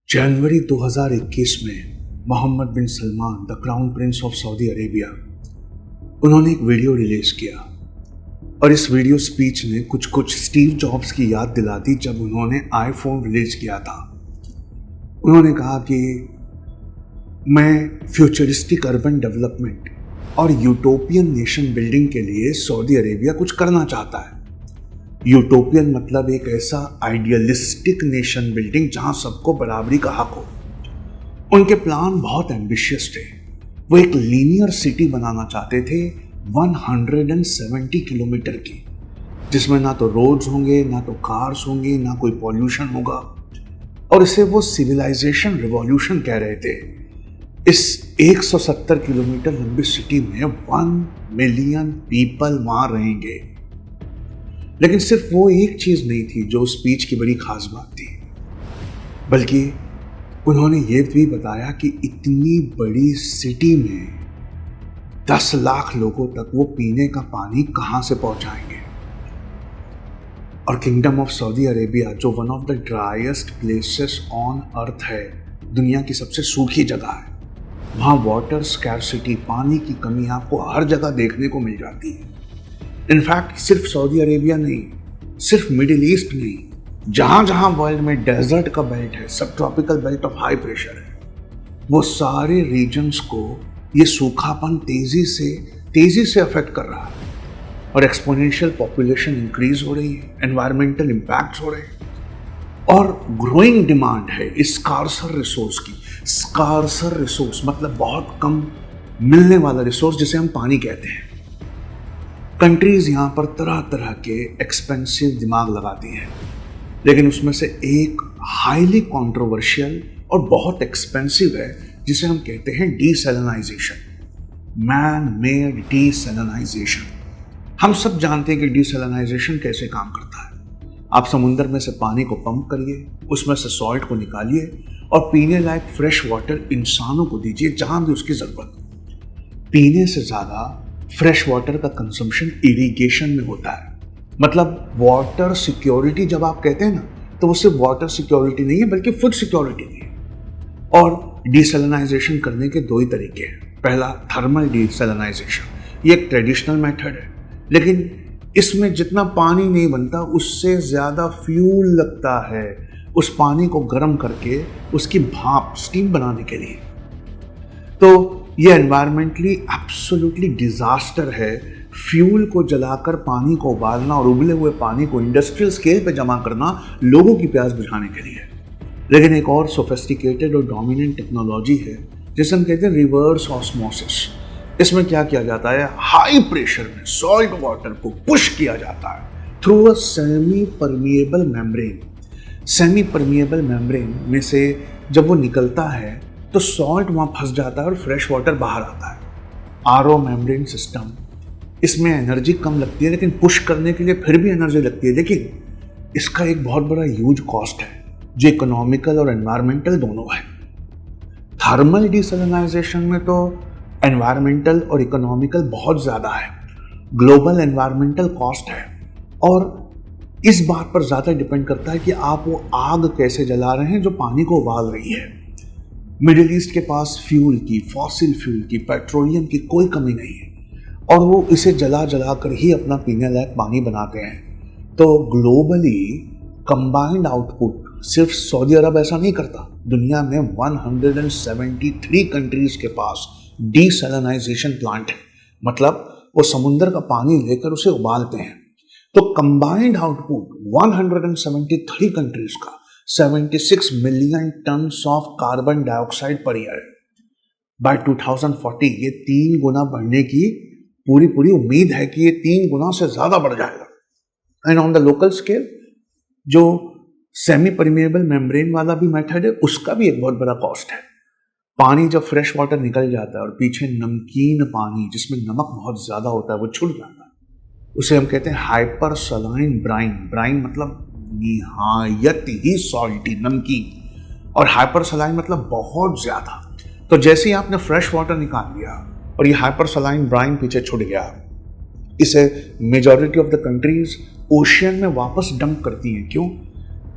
जनवरी 2021 में Mohammed bin Salman the crown prince of Saudi Arabia उन्होंने एक वीडियो रिलीज किया और इस वीडियो स्पीच ने कुछ कुछ स्टीव जॉब्स की याद दिला दी जब उन्होंने आईफोन रिलीज किया था। उन्होंने कहा कि मैं फ्यूचरिस्टिक अर्बन डेवलपमेंट और यूटोपियन नेशन बिल्डिंग के लिए सऊदी अरेबिया कुछ करना चाहता है। यूटोपियन मतलब एक ऐसा आइडियलिस्टिक नेशन बिल्डिंग जहां सबको बराबरी का हक हो। उनके प्लान बहुत एम्बिशियस थे। वो एक लीनियर सिटी बनाना चाहते थे 170 किलोमीटर की, जिसमें ना तो रोड्स होंगे, ना तो कार्स होंगे, ना कोई पॉल्यूशन होगा। और इसे वो सिविलाइजेशन रिवॉल्यूशन कह रहे थे। इस 170 किलोमीटर लंबी सिटी में 1 मिलियन पीपल वहां रहेंगे। लेकिन सिर्फ वो एक चीज नहीं थी जो स्पीच की बड़ी खास बात थी, बल्कि उन्होंने ये भी बताया कि इतनी बड़ी सिटी में 10 लाख लोगों तक वो पीने का पानी कहां से पहुंचाएंगे। और किंगडम ऑफ सऊदी अरेबिया जो one of the driest places on earth है, दुनिया की सबसे सूखी जगह है, वहां वाटर स्कैरसिटी, पानी की कमी आपको हर जगह देखने को मिल जाती है। इनफैक्ट सिर्फ सऊदी अरेबिया नहीं, सिर्फ मिडिल ईस्ट नहीं, जहां जहां वर्ल्ड में डेजर्ट का बेल्ट है, सब tropical belt of high pressure है, वो सारे रीजन्स को ये सूखापन तेजी से अफेक्ट कर रहा है। और एक्सपोनेंशियल पॉपुलेशन इंक्रीज हो रही है, एनवायरमेंटल इम्पैक्ट्स हो रहे हैं और ग्रोइंग डिमांड है इस स्कार्सर रिसोर्स की। स्कार्सर रिसोर्स मतलब बहुत कम मिलने वाला रिसोर्स, जिसे हम पानी कहते हैं। कंट्रीज यहाँ पर तरह तरह के एक्सपेंसिव दिमाग लगाती हैं, लेकिन उसमें से एक हाईली कंट्रोवर्शियल और बहुत एक्सपेंसिव है, जिसे हम कहते हैं डीसैलिनाइजेशन, मैन मेड डीसैलिनाइजेशन। हम सब जानते हैं कि डीसैलिनाइजेशन कैसे काम करता है। आप समुंदर में से पानी को पंप करिए, उसमें से सॉल्ट को निकालिए और पीने लायक फ्रेश वाटर इंसानों को दीजिए जहां भी उसकी जरूरत हो। पीने से ज्यादा फ्रेश वाटर का कंजम्पशन इरिगेशन में होता है। मतलब वाटर सिक्योरिटी जब आप कहते हैं ना, तो वो सिर्फ वाटर सिक्योरिटी नहीं है, बल्कि फूड सिक्योरिटी भी है। और डीसैलिनाइजेशन करने के दो ही तरीके हैं। पहला थर्मल डीसैलिनाइजेशन, ये एक ट्रेडिशनल मेथड है, लेकिन इसमें जितना पानी नहीं बनता उससे ज्यादा फ्यूल लगता है उस पानी को गर्म करके उसकी भाप, स्टीम बनाने के लिए। तो ये एनवायरमेंटली एब्सोल्युटली डिजास्टर है, फ्यूल को जलाकर पानी को उबालना और उबले हुए पानी को इंडस्ट्रियल स्केल पे जमा करना लोगों की प्यास बुझाने के लिए। लेकिन एक और सोफिस्टिकेटेड और डोमिनेंट टेक्नोलॉजी है जिसे हम कहते हैं रिवर्स ऑस्मोसिस। इसमें क्या किया जाता है, हाई प्रेशर में सॉल्ट वाटर को पुश किया जाता है through a semi permeable membrane. Semi permeable membrane में से जब वो निकलता है तो सॉल्ट वहां फंस जाता है और फ्रेश वाटर बाहर आता है। आरओ मेम्ब्रेन सिस्टम, इसमें एनर्जी कम लगती है, लेकिन पुश करने के लिए फिर भी एनर्जी लगती है। लेकिन इसका एक बहुत बड़ा ह्यूज कॉस्ट है जो इकोनॉमिकल और एनवायरमेंटल दोनों है। थर्मल डिसैलिनाइजेशन में तो एनवायरमेंटल और इकोनॉमिकल बहुत ज्यादा है, ग्लोबल एनवायरमेंटल कॉस्ट है, और इस बात पर ज्यादा डिपेंड करता है कि आप वो आग कैसे जला रहे हैं जो पानी को उबाल रही है। मिडिल ईस्ट के पास फ्यूल की, फॉसिल फ्यूल की, पेट्रोलियम की कोई कमी नहीं है और वो इसे जला जला कर ही अपना पीने लायक पानी बनाते हैं। तो ग्लोबली कंबाइंड आउटपुट सिर्फ सऊदी अरब ऐसा नहीं करता, दुनिया में 173 कंट्रीज के पास डीसैलिनाइजेशन प्लांट है। मतलब वो समुद्र का पानी लेकर उसे उबालते हैं। तो कंबाइंड आउटपुट 173 कंट्रीज का 76 million tons of carbon dioxide per year. By 2040 ये 3 गुना बढ़ने की पूरी उम्मीद है कि ये 3 गुना से ज्यादा बढ़ जाएगा। And on the local scale जो सेमी परमिएबल मेम्ब्रेन वाला भी मेथड है, उसका भी एक बहुत बड़ा कॉस्ट है। पानी जब फ्रेश वाटर निकल जाता है और पीछे नमकीन पानी जिसमें नमक बहुत ज्यादा होता है वो छूट जाता है, उसे हम कहते हैं हाइपर सलाइन ब्राइन। ब्राइन मतलब निहायत ही सॉल्टी, नमकीन, और हाइपर सलाइन मतलब बहुत ज्यादा। तो जैसे ही आपने फ्रेश वाटर निकाल लिया और ये हाइपर सलाइन ब्राइन पीछे छूट गया, इसे majority of the countries ocean में वापस डंप करती हैं। क्यों?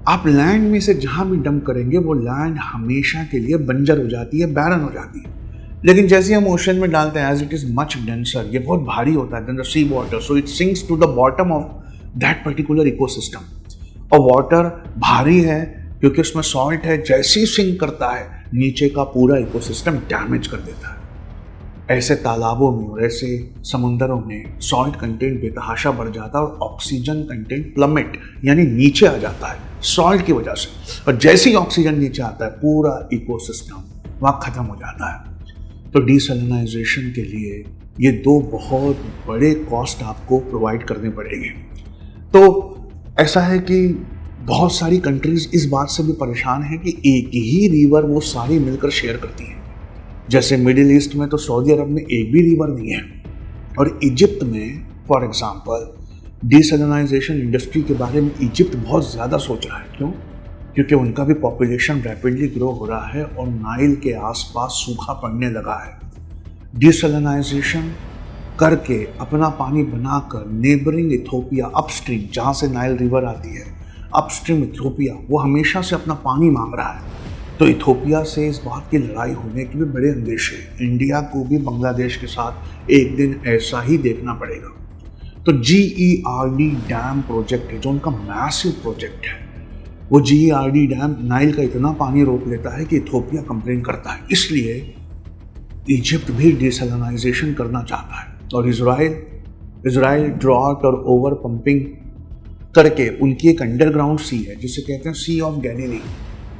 आप लैंड में से जहां भी डंप करेंगे वो लैंड हमेशा के लिए बंजर हो जाती है, बैरन हो जाती है। लेकिन जैसे हम ओशन में डालते हैं, as it is much denser, ये बहुत भारी होता है than the sea water, so it sinks to the bottom of that particular ecosystem. और वाटर भारी है क्योंकि उसमें सॉल्ट है, जैसे ही सिंक करता है नीचे का पूरा इकोसिस्टम डैमेज कर देता है। ऐसे तालाबों में और ऐसे समुंदरों में सॉल्ट कंटेंट बेतहाशा बढ़ जाता है और ऑक्सीजन कंटेंट प्लमेट यानी नीचे आ जाता है सॉल्ट की वजह से। और जैसे ही ऑक्सीजन नीचे आता है पूरा इकोसिस्टम वहाँ खत्म हो जाता है। तो डिसैलिनाइजेशन के लिए ये दो बहुत बड़े कॉस्ट आपको प्रोवाइड करने पड़ेंगे। तो ऐसा है कि बहुत सारी कंट्रीज इस बात से भी परेशान है कि एक ही रिवर वो सारी मिलकर शेयर करती हैं। जैसे मिडिल ईस्ट में तो सऊदी अरब में एक भी रिवर नहीं है, और इजिप्ट में फॉर एग्जांपल डिसैलिनाइजेशन इंडस्ट्री के बारे में इजिप्ट बहुत ज़्यादा सोच रहा है। क्यों? क्योंकि उनका भी पॉपुलेशन रैपिडली ग्रो हो रहा है और नाइल के आसपास सूखा पड़ने लगा है। डिसैलिनाइजेशन करके अपना पानी बनाकर नेबरिंग इथोपिया अपस्ट्रीम, जहाँ से नाइल रिवर आती है, अपस्ट्रीम इथोपिया, वो हमेशा से अपना पानी मांग रहा है। तो इथोपिया से इस बात की लड़ाई होने के भी बड़े अंदेशे हैं। इंडिया को भी बांग्लादेश के साथ एक दिन ऐसा ही देखना पड़ेगा। तो GERD डैम प्रोजेक्ट है जो उनका मैसिव प्रोजेक्ट है। वो GERD डैम नाइल का इतना पानी रोक लेता है कि इथोपिया कंप्लेन करता है। इसलिए इजिप्ट भी डिसैलिनाइजेशन करना चाहता है। और इजराइल ड्रॉट और ओवर पंपिंग करके उनकी एक अंडरग्राउंड सी है जिसे कहते हैं सी ऑफ गैलीली,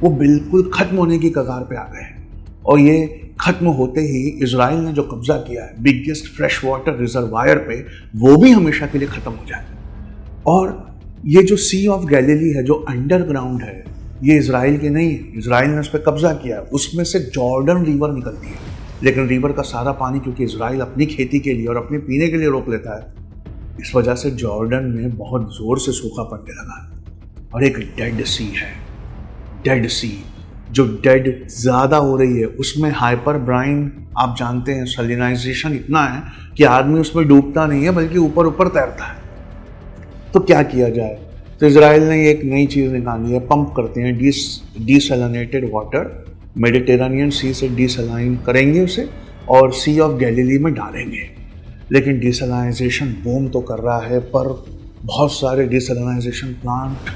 वो बिल्कुल खत्म होने की कगार पे आ गए हैं। और ये खत्म होते ही इजराइल ने जो कब्जा किया है बिगेस्ट फ्रेश वाटर रिजर्वायर पे, वो भी हमेशा के लिए खत्म हो जाए। और ये जो सी ऑफ गैलीली है जो अंडरग्राउंड है, ये इजराइल के नहीं है, इजराइल ने उस पर कब्जा किया है। उसमें से जॉर्डन रिवर निकलती है, लेकिन रिवर का सारा पानी क्योंकि इजराइल अपनी खेती के लिए और अपने पीने के लिए रोक लेता है, इस वजह से जॉर्डन में बहुत जोर से सूखा पड़ने लगा। और एक डेड सी है, डेड सी, जो डेड ज़्यादा हो रही है, उसमें हाइपर ब्राइन, आप जानते हैं सलिनाइजेशन इतना है कि आदमी उसमें डूबता नहीं है बल्कि ऊपर ऊपर तैरता है। तो क्या किया जाए? तो इजराइल ने एक नई चीज़ निकाली है, पंप करते हैं डिसैलिनेटेड वाटर, मेडिटेरेनियन सी से डिसलाइन करेंगे उसे और सी ऑफ गैलीली में डालेंगे। लेकिन डिसैलिनाइजेशन बूम तो कर रहा है, पर बहुत सारे डिसैलिनाइजेशन प्लांट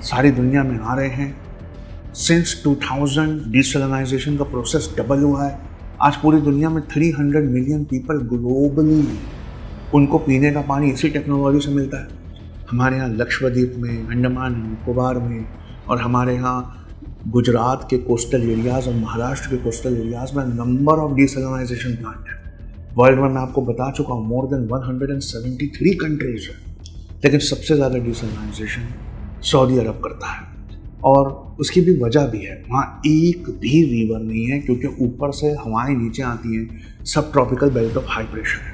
सारी दुनिया में आ रहे हैं। सिंस 2000 डिसैलिनाइजेशन का प्रोसेस डबल हुआ है। आज पूरी दुनिया में 300 मिलियन पीपल ग्लोबली, उनको पीने का पानी इसी टेक्नोलॉजी से मिलता है। हमारे यहाँ लक्षद्वीप में, अंडमान निकोबार में, और हमारे यहाँ गुजरात के कोस्टल एरियाज़ और महाराष्ट्र के कोस्टल एरियाज़ में नंबर ऑफ डिसैलिनाइजेशन प्लांट है। वर्ल्ड में मैं आपको बता चुका हूँ मोर देन 173 कंट्रीज है। लेकिन सबसे ज़्यादा डिसैलिनाइजेशन सऊदी अरब करता है, और उसकी भी वजह भी है। वहाँ एक भी रिवर नहीं है क्योंकि ऊपर से हवाएं नीचे आती हैं, सब tropical belt of high pressure है।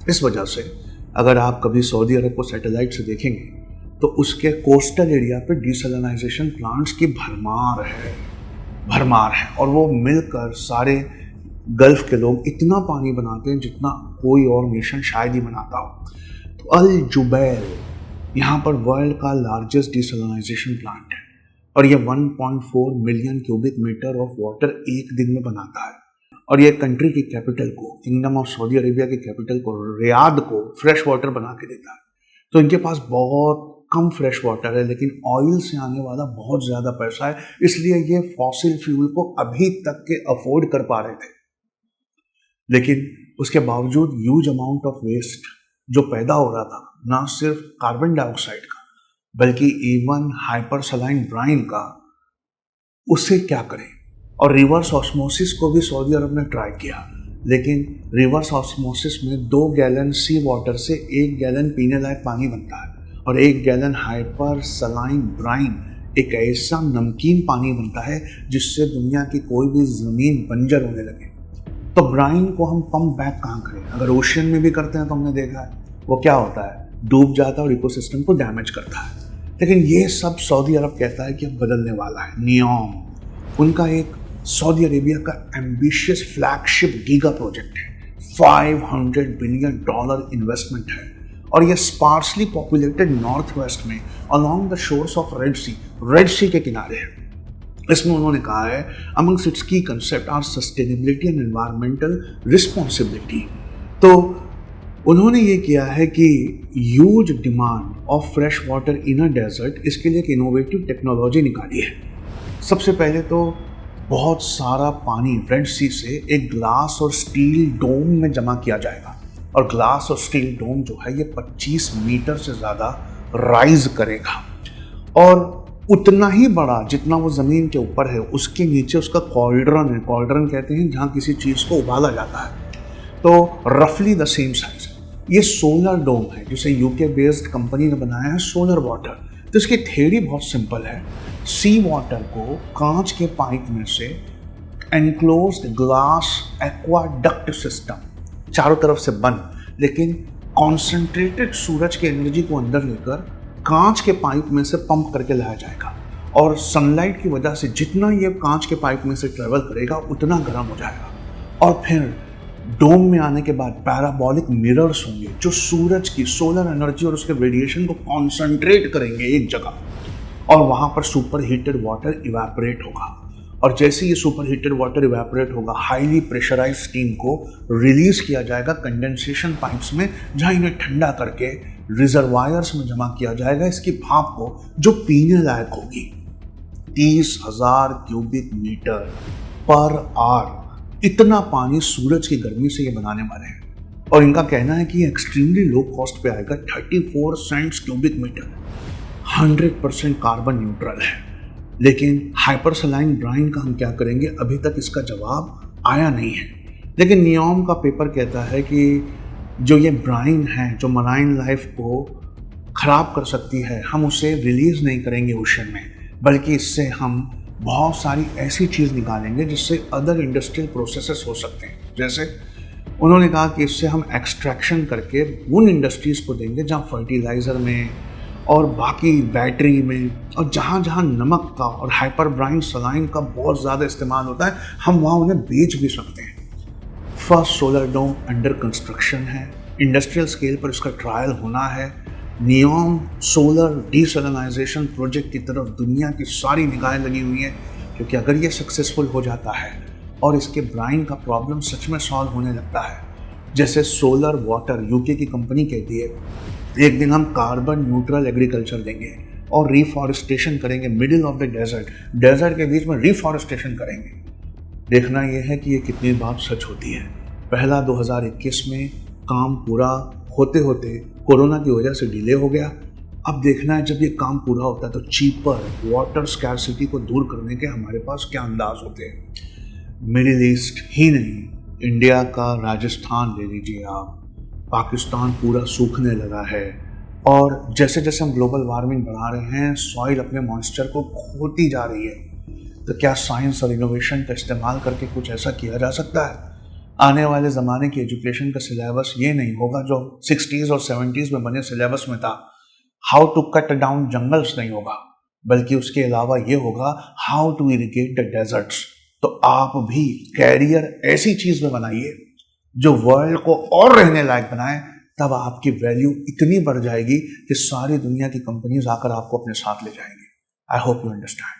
इस वजह से अगर आप कभी सऊदी अरब को सैटेलाइट से देखेंगे तो उसके कोस्टल एरिया पे डिसैलिनाइजेशन प्लांट्स की भरमार है। और वो मिलकर सारे गल्फ के लोग इतना पानी बनाते हैं जितना कोई और नेशन शायद ही बनाता हो। तो अल जुबैल यहाँ पर वर्ल्ड का लार्जेस्ट डिसैलिनाइजेशन प्लांट है, और ये 1.4 million cubic metre of water एक दिन में बनाता है। और ये कंट्री की कैपिटल को, किंगडम ऑफ सऊदी अरेबिया की कैपिटल को, रियाद को फ्रेश वाटर बना के देता है। तो इनके पास बहुत कम फ्रेश वाटर है, लेकिन ऑयल से आने वाला बहुत ज़्यादा पैसा है, इसलिए ये फॉसिल फ्यूल को अभी तक के अफोर्ड कर पा रहे थे। लेकिन उसके बावजूद ह्यूज अमाउंट ऑफ वेस्ट जो पैदा हो रहा था, ना सिर्फ कार्बन डाइऑक्साइड का बल्कि इवन हाइपर सलाइन ब्राइन का, उससे क्या करें। और रिवर्स ऑस्मोसिस को भी सऊदी अरब ने ट्राई किया, लेकिन रिवर्स ऑस्मोसिस में 2 गैलन सी वाटर से 1 गैलन पीने लायक पानी बनता है, और 1 गैलन हाइपर सलाइन ब्राइन एक ऐसा नमकीन पानी बनता है जिससे दुनिया की कोई भी ज़मीन बंजर होने लगे। तो ब्राइन को हम पंप बैक कहाँ करें? अगर ओशियन में भी करते हैं तो हमने देखा है वो क्या होता है, डूब जाता है और इकोसिस्टम को डैमेज करता है। लेकिन ये सब सऊदी अरब कहता है कि अब बदलने वाला है। नियॉम उनका एक सऊदी अरेबिया का एम्बिशियस फ्लैगशिप गीगा प्रोजेक्ट है, $500 बिलियन इन्वेस्टमेंट है, और ये स्पार्सली पॉपुलेटेड नॉर्थ वेस्ट में along the shores of Red Sea के किनारे है। इसमें उन्होंने कहा है amongst its key concept are sustainability and environmental responsibility. तो उन्होंने ये किया है कि huge demand of fresh water in a desert, इसके लिए एक इनोवेटिव टेक्नोलॉजी निकाली है। सबसे पहले तो बहुत सारा पानी रेड सी से एक ग्लास और स्टील डोम में जमा किया जाएगा, और ग्लास और स्टील डोम जो है ये 25 मीटर से ज़्यादा राइज करेगा, और उतना ही बड़ा जितना वो ज़मीन के ऊपर है उसके नीचे उसका कॉल्ड्रन है। कॉल्ड्रन कहते हैं जहाँ किसी चीज़ को उबाला जाता है, तो रफली द सेम साइज। ये सोलर डोम है जिसे यूके बेस्ड कंपनी ने बनाया है, सोलर वाटर। तो इसकी थ्योरी बहुत सिंपल है। सी वाटर को कांच के पाइप में से एनक्लोज्ड ग्लास एक्वाडक्ट सिस्टम, चारों तरफ से बंद, लेकिन कॉन्सेंट्रेटेड सूरज की एनर्जी को अंदर लेकर कांच के पाइप में से पंप करके लाया जाएगा, और सनलाइट की वजह से जितना ये कांच के पाइप में से ट्रेवल करेगा उतना गर्म हो जाएगा। और फिर डोम में आने के बाद पैराबोलिक मिरर्स होंगे जो सूरज की सोलर एनर्जी और उसके रेडिएशन को कॉन्सेंट्रेट करेंगे एक जगह, और वहाँ पर सुपर हीटेड वाटर इवेपोरेट होगा। और जैसे ये सुपर हीटेड वाटर इवेपोरेट होगा, हाईली प्रेशराइज स्टीम को रिलीज किया जाएगा कंडेंसेशन पाइप्स में, जहाँ इन्हें ठंडा करके रिजर्वायर्स में जमा किया जाएगा इसकी भाप को, जो पीने लायक होगी। 30,000 क्यूबिक मीटर पर आवर, इतना पानी सूरज की गर्मी से ये बनाने वाले हैं। और इनका कहना है कि ये एक्सट्रीमली लो कॉस्ट पे आएगा, 34 cents cubic metre, 100% carbon neutral है। लेकिन हाइपरसलाइन ब्राइन का हम क्या करेंगे, अभी तक इसका जवाब आया नहीं है। लेकिन नियॉम का पेपर कहता है कि जो ये ब्राइन है जो मराइन लाइफ को ख़राब कर सकती है, हम उसे रिलीज़ नहीं करेंगे ओशन में, बल्कि इससे हम बहुत सारी ऐसी चीज़ निकालेंगे जिससे अदर इंडस्ट्रियल प्रोसेसेस हो सकते हैं। जैसे उन्होंने कहा कि इससे हम एक्सट्रैक्शन करके उन इंडस्ट्रीज़ को देंगे जहाँ फर्टिलाइज़र में और बाकी बैटरी में और जहाँ जहाँ नमक का और हाइपरब्राइन सलाइन का बहुत ज़्यादा इस्तेमाल होता है, हम वहाँ उन्हें बेच भी सकते हैं। फर्स्ट सोलर डोम अंडर कंस्ट्रक्शन है, इंडस्ट्रियल स्केल पर इसका ट्रायल होना है। नियॉम सोलर डीसैलिनाइजेशन प्रोजेक्ट की तरफ दुनिया की सारी निगाहें लगी हुई हैं, क्योंकि अगर ये सक्सेसफुल हो जाता है और इसके ब्राइन का प्रॉब्लम सच में सॉल्व होने लगता है, जैसे सोलर वाटर यूके की कंपनी कहती है, एक दिन हम कार्बन न्यूट्रल एग्रीकल्चर देंगे और रिफॉरेस्टेशन करेंगे मिडिल ऑफ द डेजर्ट के बीच में रिफॉरेस्टेशन करेंगे। देखना यह है कि ये कितनी बात सच होती है। पहला 2021 में काम पूरा होते होते कोरोना की वजह से डिले हो गया। अब देखना है जब ये काम पूरा होता है तो चीपर वाटर स्कैरसिटी को दूर करने के हमारे पास क्या अंदाज होते हैं। मिडिल ईस्ट ही नहीं, इंडिया का राजस्थान ले लीजिए आप, पाकिस्तान पूरा सूखने लगा है, और जैसे जैसे हम ग्लोबल वार्मिंग बढ़ा रहे हैं, सॉइल अपने मॉइस्चर को खोती जा रही है। तो क्या साइंस और इनोवेशन का इस्तेमाल करके कुछ ऐसा किया जा सकता है? आने वाले ज़माने की एजुकेशन का सिलेबस ये नहीं होगा जो 60s और 70s में बने सिलेबस में था, how to cut down jungles नहीं होगा, बल्कि उसके अलावा ये होगा how to irrigate the deserts. तो आप भी कैरियर ऐसी चीज़ में बनाइए जो वर्ल्ड को और रहने लायक बनाए, तब आपकी वैल्यू इतनी बढ़ जाएगी कि सारी दुनिया की कंपनीज आकर आपको अपने साथ ले जाएंगी। I hope you understand.